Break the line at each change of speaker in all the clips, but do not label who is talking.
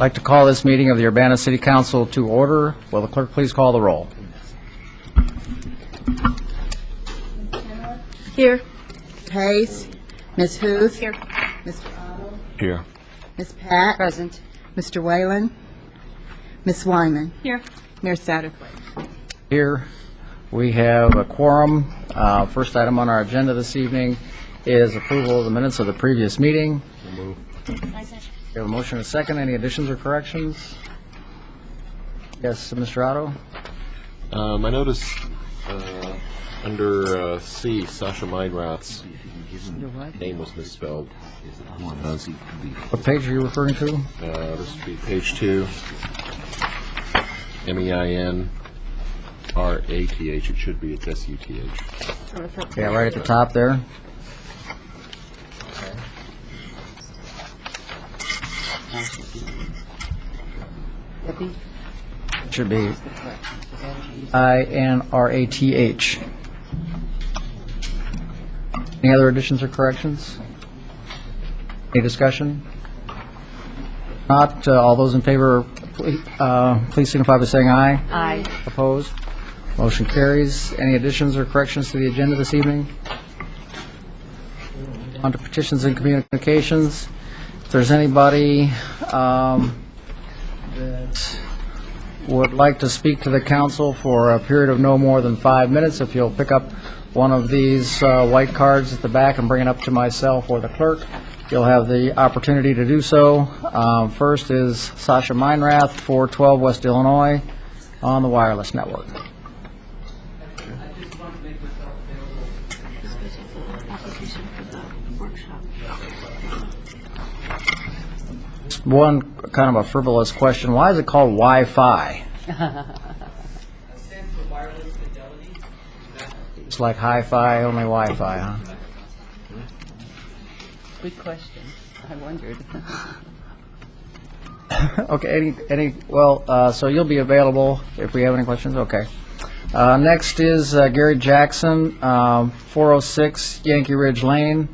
I'd like to call this meeting of the Urbana City Council to order. Will the clerk please call the roll?
Here.
Hayes. Ms. Huth.
Here.
Mr. Otto.
Here.
Ms. Pat.
Present.
Mr. Whalen. Ms. Wyman.
Here.
Mayor Satterthwaite.
Here we have a quorum. First item on our agenda this evening is approval of the minutes of the previous meeting. We have a motion and a second. Any additions or corrections? Yes, Mr. Otto?
I noticed under C, Sasha Meinrath's name was misspelled.
What page are you referring to?
This would be page 2. Meinrath. It should be Suth.
Yeah, right at the top there. It should be Inrath. Any other additions or corrections? Any discussion? Not. All those in favor, please signify by saying aye.
Aye.
Opposed? Motion carries. Any additions or corrections to the agenda this evening? On to petitions and communications. If there's anybody that would like to speak to the council for a period of no more than 5 minutes, if you'll pick up one of these white cards at the back and bring it up to myself or the clerk, you'll have the opportunity to do so. First is Sasha Meinrath, 412 West Illinois, on the wireless network. One kind of a frivolous question. Why is it called Wi-Fi? It's like hi-fi, only Wi-Fi, huh?
Good question. I wondered.
Okay, so you'll be available if we have any questions? Okay. Next is Gary Jackson, 406 Yankee Ridge Lane.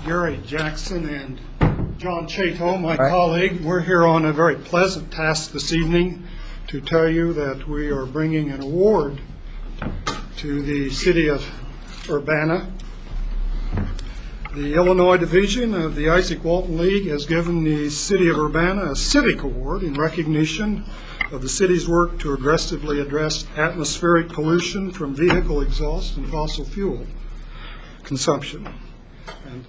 Gary Jackson and John Chato, my colleague, we're here on a very pleasant task this evening to tell you that we are bringing an award to the city of Urbana. The Illinois Division of the Isaac Walton League has given the city of Urbana a civic award in recognition of the city's work to aggressively address atmospheric pollution from vehicle exhaust and fossil fuel consumption. And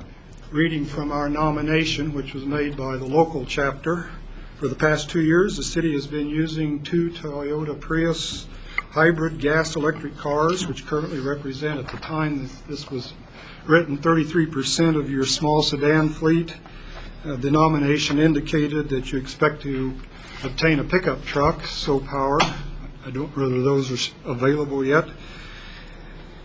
reading from our nomination, which was made by the local chapter, for the past 2 years, the city has been using 2 Toyota Prius hybrid gas-electric cars, which currently represent, at the time that this was written, 33% of your small sedan fleet. The nomination indicated that you expect to obtain a pickup truck, so powered. I don't know whether those are available yet.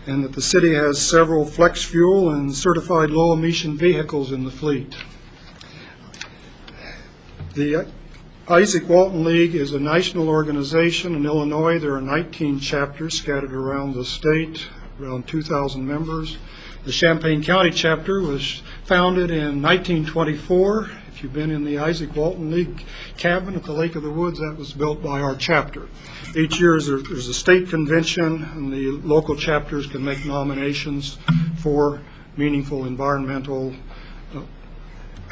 And that the city has several flex fuel and certified low-emission vehicles in the fleet. The Isaac Walton League is a national organization in Illinois. There are 19 chapters scattered around the state, around 2,000 members. The Champaign County chapter was founded in 1924. If you've been in the Isaac Walton League cabin at the Lake of the Woods, that was built by our chapter. Each year there's a state convention, and the local chapters can make nominations for meaningful environmental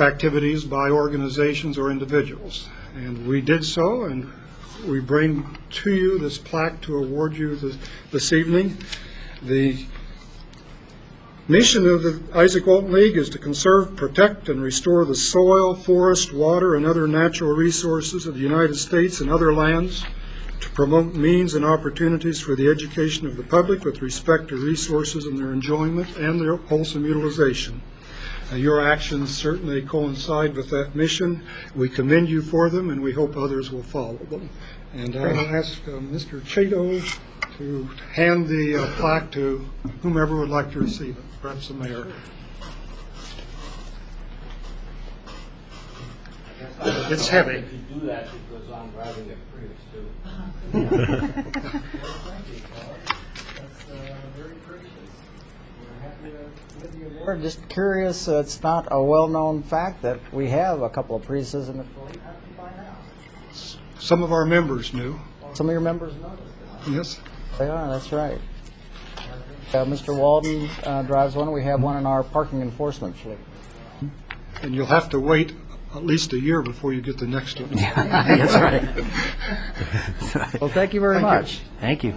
activities by organizations or individuals. And we did so, and we bring to you this plaque to award you this evening. The mission of the Isaac Walton League is to conserve, protect, and restore the soil, forest, water, and other natural resources of the United States and other lands, to promote means and opportunities for the education of the public with respect to resources and their enjoyment and their wholesome utilization. Your actions certainly coincide with that mission. We commend you for them, and we hope others will follow them. And I will ask Mr. Chato to hand the plaque to whomever would like to receive it, perhaps the mayor. It's heavy.
If you do that because I'm driving a Prius too.
That's very gracious. We're happy We're just curious, it's not a well-known fact that we have a couple of priestesses in the fleet. How did you find out?
Some of our members knew.
Some of your members know this.
Yes.
They are, that's right. Mr. Walden drives one. We have one in our parking enforcement fleet.
And you'll have to wait at least a year before you get the next one.
That's right. Well, thank you very much.
Thank you.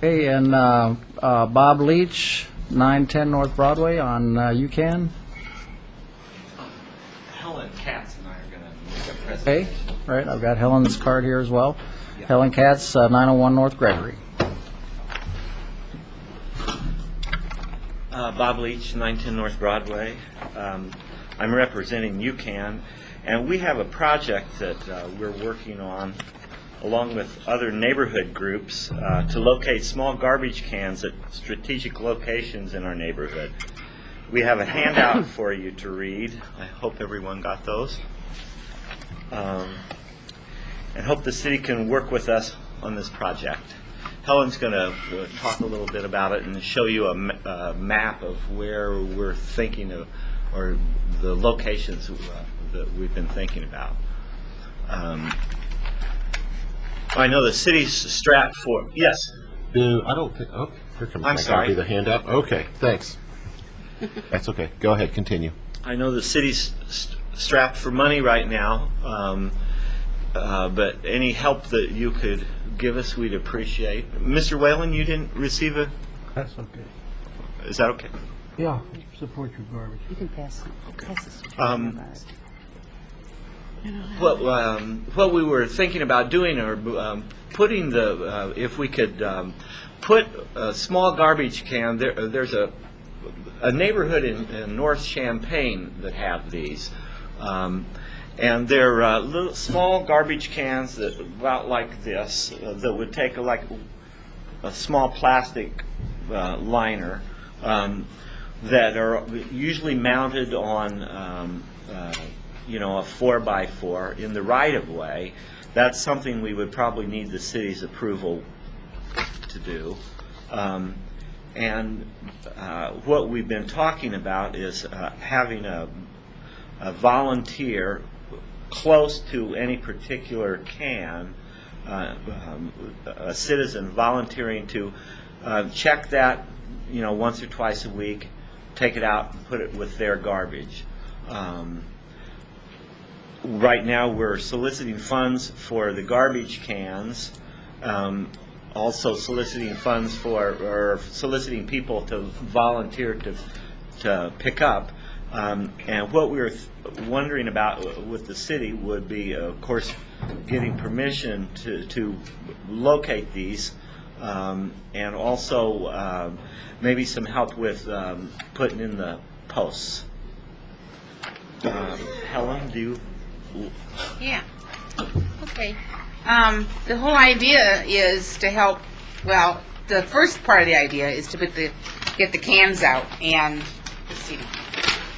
Okay, and Bob Leach, 910 North Broadway on UCAN.
Helen Katz and I are going to make a
Okay,
presentation.
right, I've got Helen's card here as well. Helen Katz, 901 North Gregory.
Bob Leach, 910 North Broadway. I'm representing UCAN, and we have a project that we're working on along with other neighborhood groups to locate small garbage cans at strategic locations in our neighborhood. We have a handout for you to read. I hope everyone got those. And hope the city can work with us on this project. Helen's going to talk a little bit about it and show you a map of where we're thinking of, or the locations that we've been thinking about. I know the city's strapped for, yes?
I don't think, oh, here comes
I'm
my
sorry.
copy of the handout. Okay, thanks. That's okay. Go ahead, continue.
I know the city's strapped for money right now, but any help that you could give us, we'd appreciate. Mr. Whalen, you didn't receive a,
That's okay.
is that okay?
Yeah, support your garbage.
You can pass this.
What we were thinking about doing, or putting the, if we could put a small garbage can, there's a neighborhood in North Champaign that have these. And they're little small garbage cans that about like this, that would take like a small plastic liner, that are usually mounted on a 4x4 in the right-of-way. That's something we would probably need the city's approval to do. And what we've been talking about is having a volunteer close to any particular can, a citizen volunteering to check that, once or twice a week, take it out and put it with their garbage. Right now we're soliciting funds for the garbage cans, also soliciting funds or soliciting people to volunteer to pick up. And what we were wondering about with the city would be, of course, getting permission to locate these, and also maybe some help with putting in the posts. Helen, do you?
Yeah. Okay. The whole idea is to help. Well, the first part of the idea is to get the cans out. And let's see.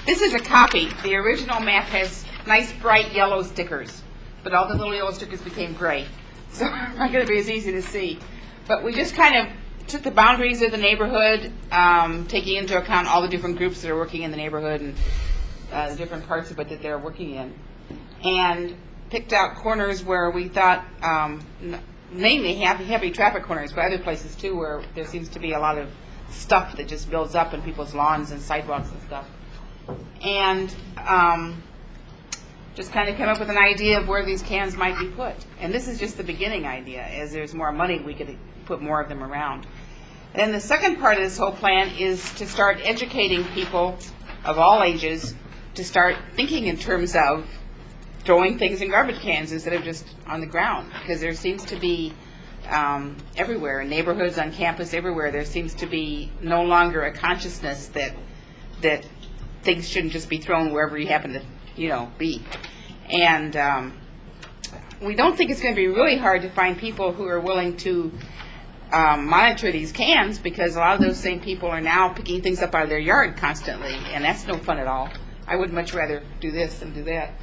This is a copy. The original map has nice bright yellow stickers, but all the little yellow stickers became gray, so it's not going to be as easy to see. But we just kind of took the boundaries of the neighborhood, taking into account all the different groups that are working in the neighborhood and the different parts of it that they're working in, and picked out corners where we thought, mainly heavy traffic corners, but other places too where there seems to be a lot of stuff that just builds up in people's lawns and sidewalks and stuff. And just kind of came up with an idea of where these cans might be put. And this is just the beginning idea. As there's more money, we could put more of them around. And the second part of this whole plan is to start educating people of all ages to start thinking in terms of throwing things in garbage cans instead of just on the ground. Because there seems to be everywhere, in neighborhoods, on campus, everywhere, there seems to be no longer a consciousness that things shouldn't just be thrown wherever you happen to, be. And we don't think it's going to be really hard to find people who are willing to monitor these cans, because a lot of those same people are now picking things up out of their yard constantly, and that's no fun at all. I would much rather do this than do that.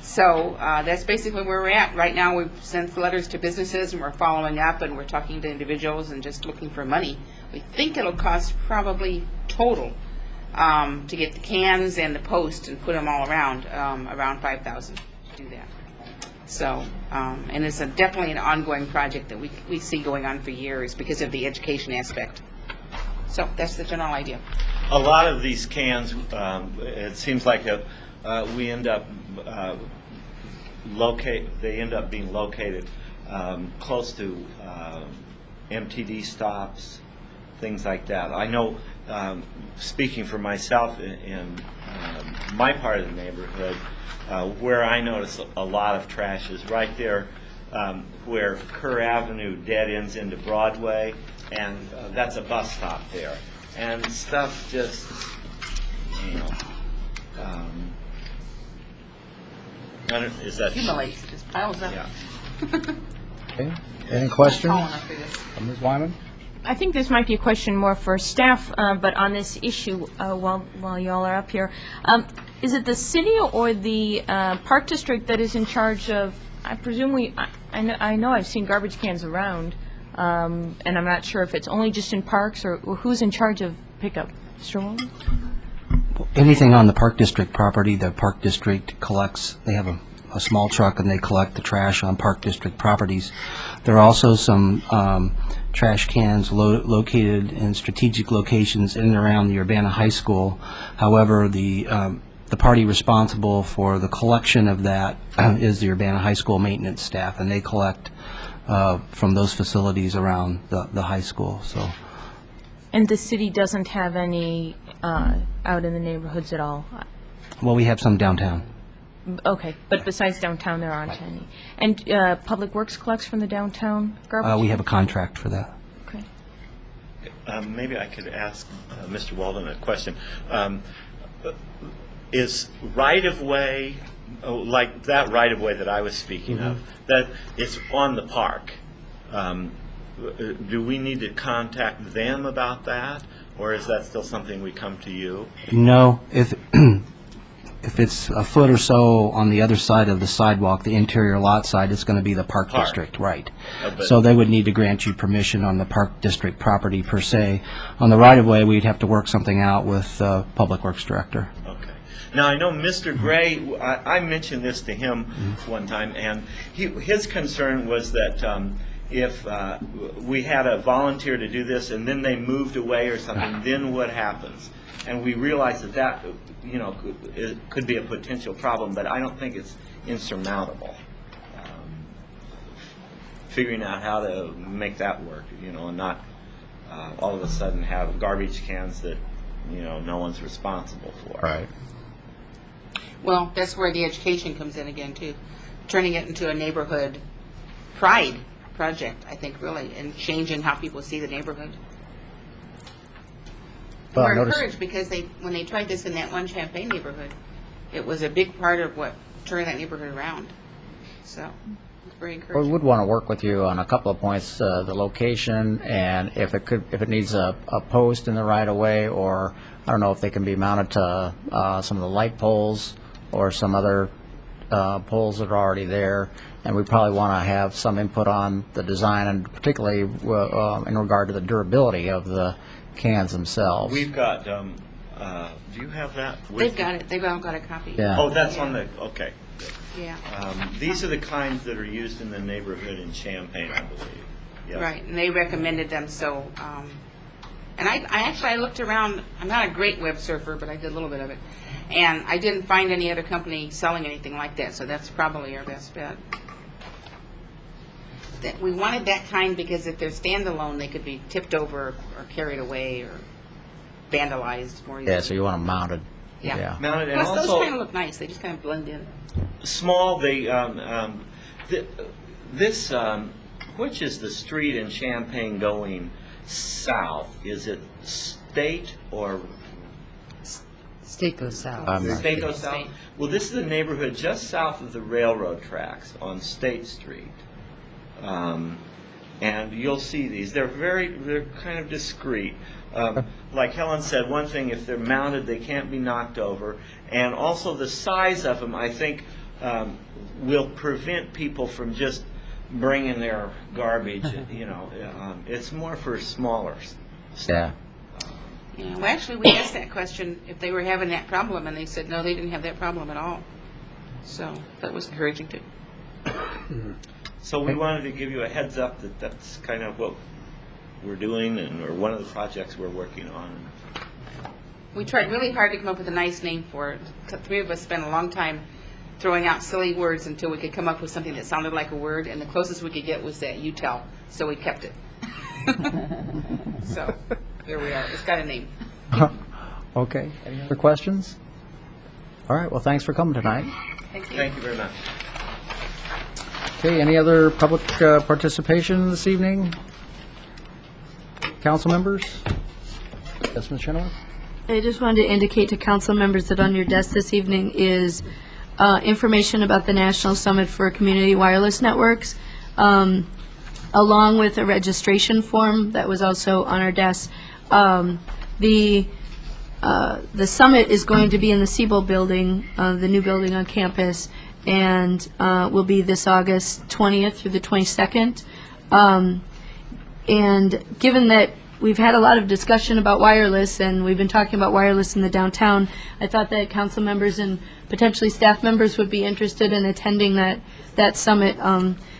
So that's basically where we're at. Right now, we've sent letters to businesses, and we're following up, and we're talking to individuals and just looking for money. We think it'll cost probably total to get the cans and the post and put them all around $5,000 to do that. So, and it's definitely an ongoing project that we see going on for years because of the education aspect. So that's the general idea.
A lot of these cans, it seems like we end up they end up being located close to MTD stops, things like that. I know, speaking for myself in my part of the neighborhood, where I notice a lot of trash is right there where Kerr Avenue dead ends into Broadway, and that's a bus stop there. And stuff just, is that...
Accumulates, just piles up.
Yeah.
Okay. Any questions?
Tall enough for this.
Ms. Wyman?
I think this might be a question more for staff, but on this issue, while y'all are up here, is it the city or the park district that is in charge of? I presume I know I've seen garbage cans around, and I'm not sure if it's only just in parks or who's in charge of pickup. Mr. Walden?
Anything on the park district property, the park district collects. They have a small truck, and they collect the trash on park district properties. There are also some trash cans located in strategic locations in and around the Urbana High School. However, the party responsible for the collection of that is the Urbana High School maintenance staff, and they collect from those facilities around the high school. So.
And the city doesn't have any out in the neighborhoods at all?
Well, we have some downtown.
Okay, but besides downtown, there aren't any. And Public Works collects from the downtown garbage?
We have a contract for that.
Okay.
Maybe I could ask Mr. Walden a question. Is right-of-way, like that right-of-way that I was speaking of, that it's on the park, do we need to contact them about that, or is that still something we come to you?
No, if it's a foot or so on the other side of the sidewalk, the interior lot side, it's going to be the park district, right? So they would need to grant you permission on the park district property per se. On the right-of-way, we'd have to work something out with the Public Works Director.
Okay. Now, I know Mr. Gray, I mentioned this to him one time, and his concern was that if we had a volunteer to do this and then they moved away or something, then what happens? And we realized that it could be a potential problem, but I don't think it's insurmountable. Figuring out how to make that work, and not all of a sudden have garbage cans that, no one's responsible for.
Right.
Well, that's where the education comes in again, too. Turning it into a neighborhood pride project, I think, really, and changing how people see the neighborhood.
Well,
We're
notice-
encouraged because when they tried this in that one Champaign neighborhood, it was a big part of what turned that neighborhood around. So it's very
We
encouraging.
would want to work with you on a couple of points, the location, and if it needs a post in the right of way, or I don't know if they can be mounted to some of the light poles or some other poles that are already there. And we probably want to have some input on the design, and particularly in regard to the durability of the cans themselves.
We've got, do you have that?
They've got it. They've all got a copy.
Yeah.
Oh, that's on the, okay.
Yeah.
These are the kinds that are used in the neighborhood in Champaign, I believe. Yes.
Right, and they recommended them, so, and I looked around. I'm not a great web surfer, but I did a little bit of it, and I didn't find any other company selling anything like that, so that's probably our best bet. We wanted that kind because if they're standalone, they could be tipped over or carried away or vandalized more easily.
Yeah, so you want them mounted.
Yeah.
Mounted, and
Plus, those
also
kind of look nice. They just kind of blend in.
small. Which is the street in Champaign going south? Is it State or
State goes south.
State goes south? Well, this is the neighborhood just south of the railroad tracks on State Street. And you'll see these. They're kind of discreet. Like Helen said, one thing, if they're mounted, they can't be knocked over. And also the size of them, I think, will prevent people from just bringing their garbage. It's more for smaller stuff.
Yeah.
Well, actually, we asked that question if they were having that problem, and they said no, they didn't have that problem at all. So that was encouraging too.
So we wanted to give you a heads up that that's kind of what we're doing, or one of the projects we're working on.
We tried really hard to come up with a nice name for it. The three of us spent a long time throwing out silly words until we could come up with something that sounded like a word, and the closest we could get was that "you tell," so we kept it. So there we are. It's got a name.
Okay. Any other questions? All right. Well, thanks for coming tonight.
Thank you.
Thank you very much.
Okay. Any other public participation this evening? Council members? Yes, Ms. Chenoweth?
I just wanted to indicate to council members that on your desk this evening is information about the National Summit for Community Wireless Networks, along with a registration form that was also on our desk. The summit is going to be in the Siebel building, the new building on campus, and will be this August 20th through the 22nd. And given that we've had a lot of discussion about wireless, and we've been talking about wireless in the downtown, I thought that council members and potentially staff members would be interested in attending that summit.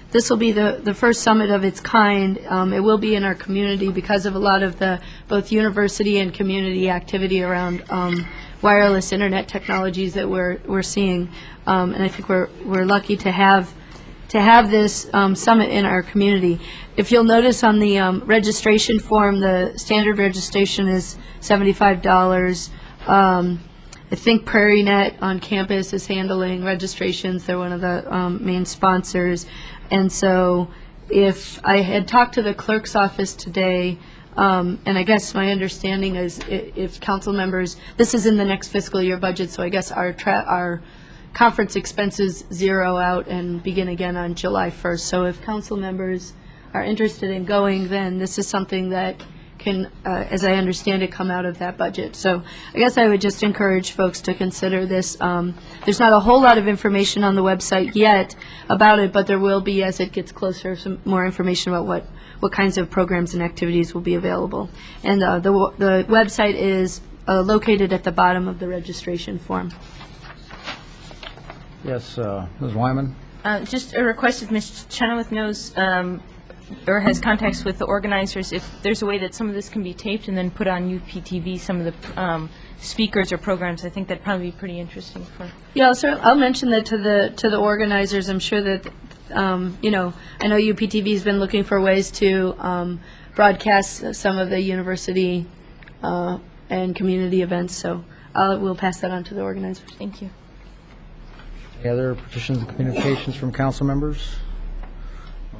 This will be the first summit of its kind. It will be in our community because of a lot of the both university and community activity around wireless internet technologies that we're seeing. And I think we're lucky to have this summit in our community. If you'll notice on the registration form, the standard registration is $75. I think PrairieNet on campus is handling registrations. They're one of the main sponsors. And so if I had talked to the clerk's office today, and I guess my understanding is if council members, this is in the next fiscal year budget, so I guess our conference expenses zero out and begin again on July 1st. So if council members are interested in going, then this is something that can, as I understand it, come out of that budget. So I guess I would just encourage folks to consider this. There's not a whole lot of information on the website yet about it, but there will be as it gets closer some more information about what kinds of programs and activities will be available. And the website is located at the bottom of the registration form.
Yes, Ms. Wyman?
Just a request if Ms. Chenoweth knows or has contacts with the organizers, if there's a way that some of this can be taped and then put on UPTV, some of the speakers or programs, I think that'd probably be pretty interesting for.
Yeah, I'll mention that to the organizers. I'm sure that, I know UPTV's been looking for ways to broadcast some of the university and community events, so we'll pass that on to the organizers.
Thank you.
Any other petitions and communications from council members?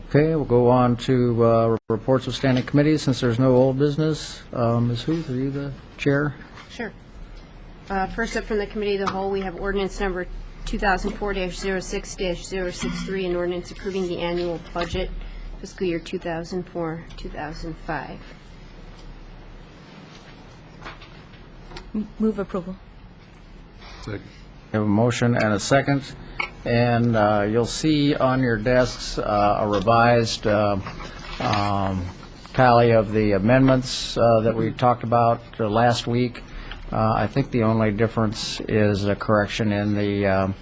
Okay, we'll go on to reports of standing committees. Since there's no old business, Ms. Huth, are you the chair?
Sure. First up from the Committee of the Whole, we have ordinance number 2004-06-063, an ordinance approving the annual budget fiscal year 2004-2005.
Move approval.
Second.
We have a motion and a second, and you'll see on your desks a revised tally of the amendments that we talked about last week. I think the only difference is a correction in the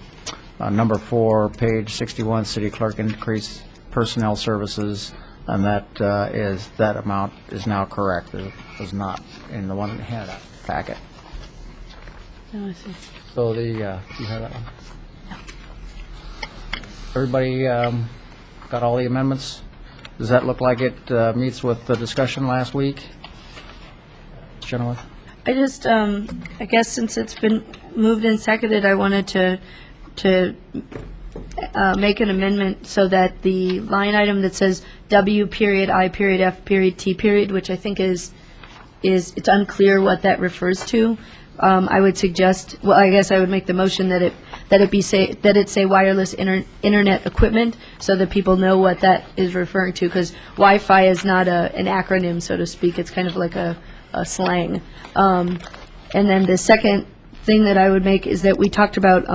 number 4, page 61, city clerk increase personnel services, and that amount is now correct. It was not in the one handout packet.
Oh, I see.
So you have that one? Everybody got all the amendments? Does that look like it meets with the discussion last week? Chenoweth?
I just, I guess since it's been moved and seconded, I wanted to make an amendment so that the line item that says W period I period F period T period, which I think is it's unclear what that refers to. I would suggest, well, I guess I would make the motion that it say wireless internet equipment, so that people know what that is referring to, because Wi-Fi is not an acronym, so to speak. It's kind of like a slang. And then the second thing that I would make is that we talked about,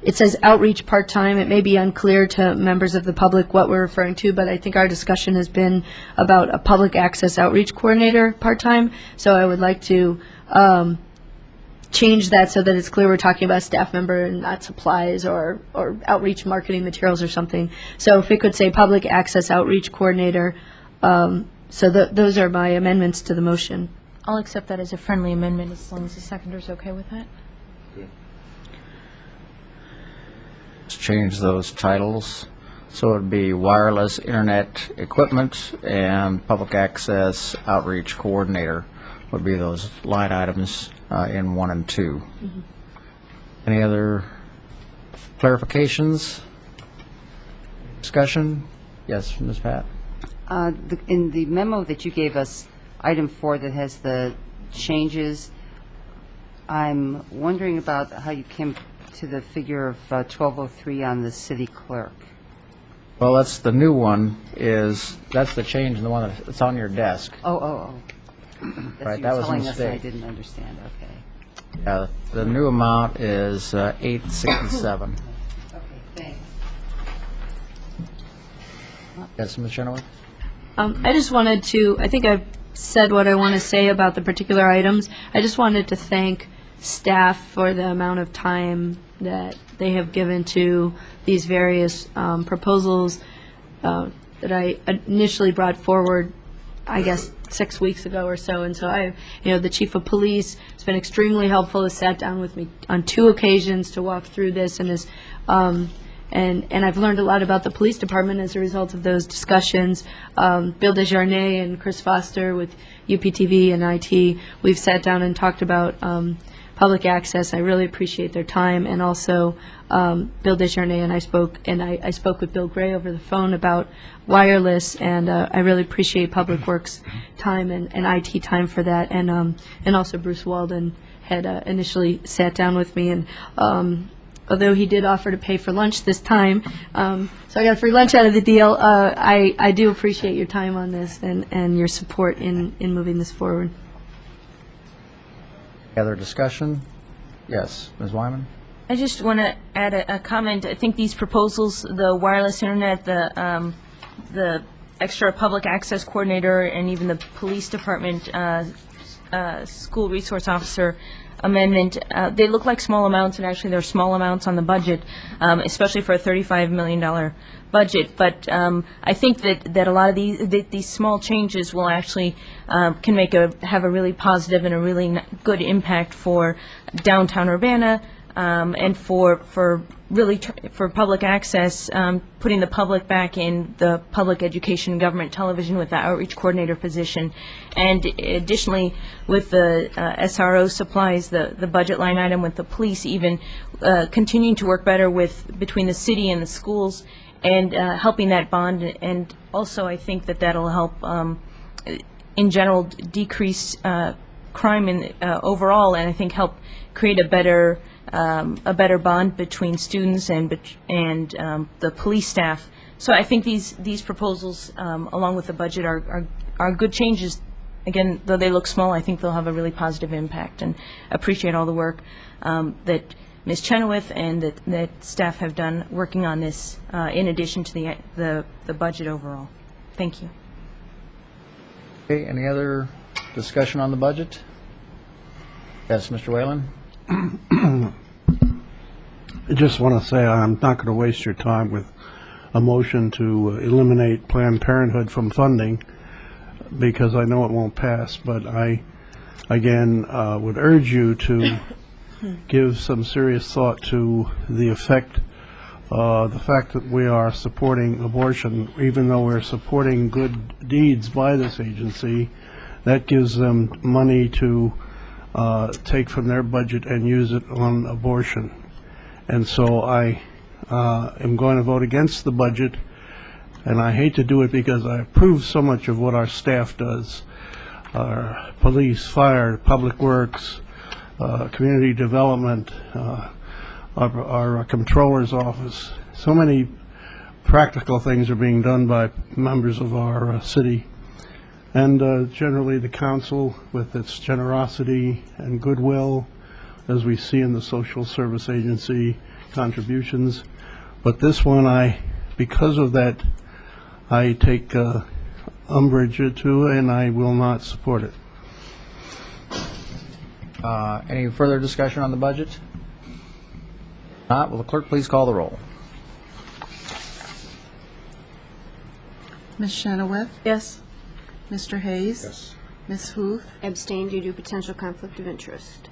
it says outreach part-time. It may be unclear to members of the public what we're referring to, but I think our discussion has been about a public access outreach coordinator part-time. So I would like to change that so that it's clear we're talking about a staff member and not supplies or outreach marketing materials or something. So if it could say public access outreach coordinator, those are my amendments to the motion.
I'll accept that as a friendly amendment as long as the seconder's okay with that.
Let's change those titles. So it would be wireless internet equipment and public access outreach coordinator would be those line items in 1 and 2. Any other clarifications? Discussion? Yes, Ms. Pat?
In the memo that you gave us, item 4 that has the changes, I'm wondering about how you came to the figure of 1203 on the city clerk.
Well, that's the new one. That's the change in the one that's on your desk.
Oh.
Right, that was a
telling us
mistake.
I didn't understand. Okay.
Yeah, the new amount is 867.
Okay, thanks.
Yes, Ms. Chenoweth?
I just wanted to, I think I've said what I want to say about the particular items. I just wanted to thank staff for the amount of time that they have given to these various proposals that I initially brought forward, I guess, 6 weeks ago or so. And so the chief of police has been extremely helpful, has sat down with me on 2 occasions to walk through this, and is and I've learned a lot about the police department as a result of those discussions. Bill Desjarnais and Chris Foster with UPTV and IT, we've sat down and talked about public access. I really appreciate their time, and also Bill Desjarnais and I spoke with Bill Gray over the phone about wireless, and I really appreciate Public Works time and IT time for that, and also Bruce Walden had initially sat down with me, and although he did offer to pay for lunch this time, so I got a free lunch out of the deal. I do appreciate your time on this and your support in moving this forward.
Other discussion? Yes, Ms. Wyman?
I just want to add a comment. I think these proposals, the wireless internet, the extra public access coordinator, and even the police department school resource officer amendment, they look like small amounts, and actually they're small amounts on the budget, especially for a $35 million budget. But I think that a lot of these small changes will actually can have a really positive and a really good impact for downtown Urbana, and for public access, putting the public back in the public education and government television with the outreach coordinator position. And additionally, with the SRO supplies, the budget line item with the police, even continuing to work better between the city and the schools, and helping that bond. And also I think that'll help in general decrease crime overall, and I think help create a better bond between students and the police staff. So I think these proposals, along with the budget, are good changes. Again, though they look small, I think they'll have a really positive impact, and appreciate all the work that Ms. Chenoweth and that staff have done working on this, in addition to the budget overall. Thank you.
Okay, any other discussion on the budget? Yes, Mr. Whalen?
I just want to say I'm not going to waste your time with a motion to eliminate Planned Parenthood from funding, because I know it won't pass, but I, again, would urge you to give some serious thought to the fact that we are supporting abortion, even though we're supporting good deeds by this agency. That gives them money to take from their budget and use it on abortion. And so I am going to vote against the budget, and I hate to do it because I approve so much of what our staff does, our police, fire, public works, community development, our controller's office. So many practical things are being done by members of our city and generally the council with its generosity and goodwill, as we see in the social service agency contributions. But this one, because of that, I take umbrage to, and I will not support it.
Any further discussion on the budget? Not, will the clerk please call the roll?
Ms. Chenoweth?
Yes.
Mr. Hayes?
Yes.
Ms. Huth?
Abstain due to potential conflict of interest.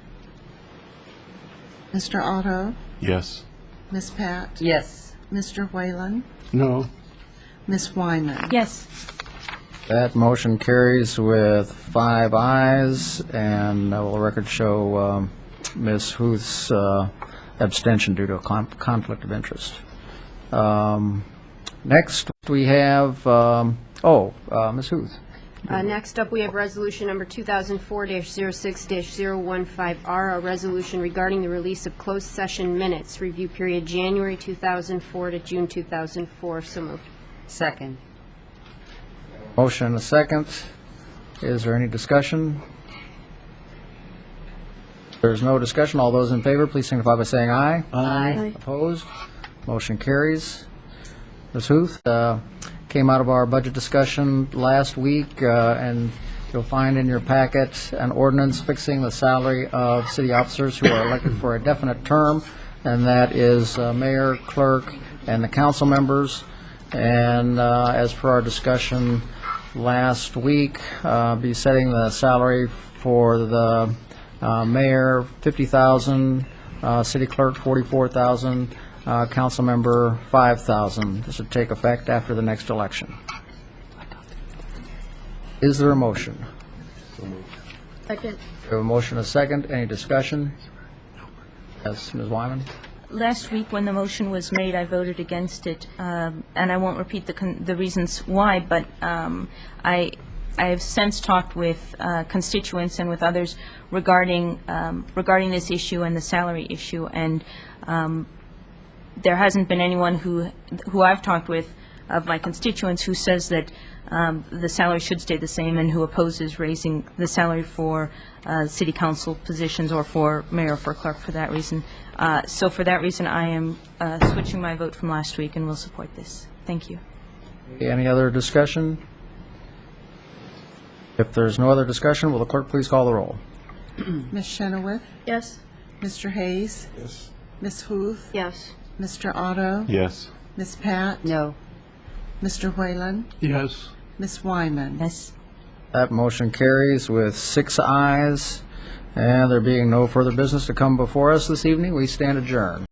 Mr. Otto?
Yes.
Ms. Pat?
Yes.
Mr. Whalen?
No.
Ms. Wyman?
Yes.
That motion carries with 5 ayes, and will the record show Ms. Huth's abstention due to a conflict of interest. Next, we have, Ms. Huth.
Next up, we have resolution number 2004-06-015R, a resolution regarding the release of closed session minutes, review period January 2004 to June 2004. So moved.
Second.
Motion and a second. Is there any discussion? If there's no discussion, all those in favor, please signify by saying aye.
Aye.
Opposed? Motion carries. Ms. Huth, came out of our budget discussion last week, and you'll find in your packet an ordinance fixing the salary of city officers who are elected for a definite term, and that is mayor, clerk, and the council members. And as per our discussion last week, be setting the salary for the mayor, $50,000, city clerk, $44,000, council member, $5,000. This would take effect after the next election. Is there a motion?
Second.
We have a motion and a second. Any discussion? Yes, Ms. Wyman?
Last week, when the motion was made, I voted against it, and I won't repeat the reasons why, but I have since talked with constituents and with others regarding this issue and the salary issue, and there hasn't been anyone who I've talked with of my constituents who says that the salary should stay the same and who opposes raising the salary for city council positions or for mayor or for clerk for that reason. So for that reason, I am switching my vote from last week and will support this. Thank you.
Any other discussion? If there's no other discussion, will the clerk please call the roll?
Ms. Chenoweth?
Yes.
Mr. Hayes?
Yes.
Ms. Huth?
Yes.
Mr. Otto?
Yes.
Ms. Pat?
No.
Mr. Whalen?
Yes.
Ms. Wyman?
Yes.
That motion carries with 6 ayes, and there being no further business to come before us this evening, we stand adjourned.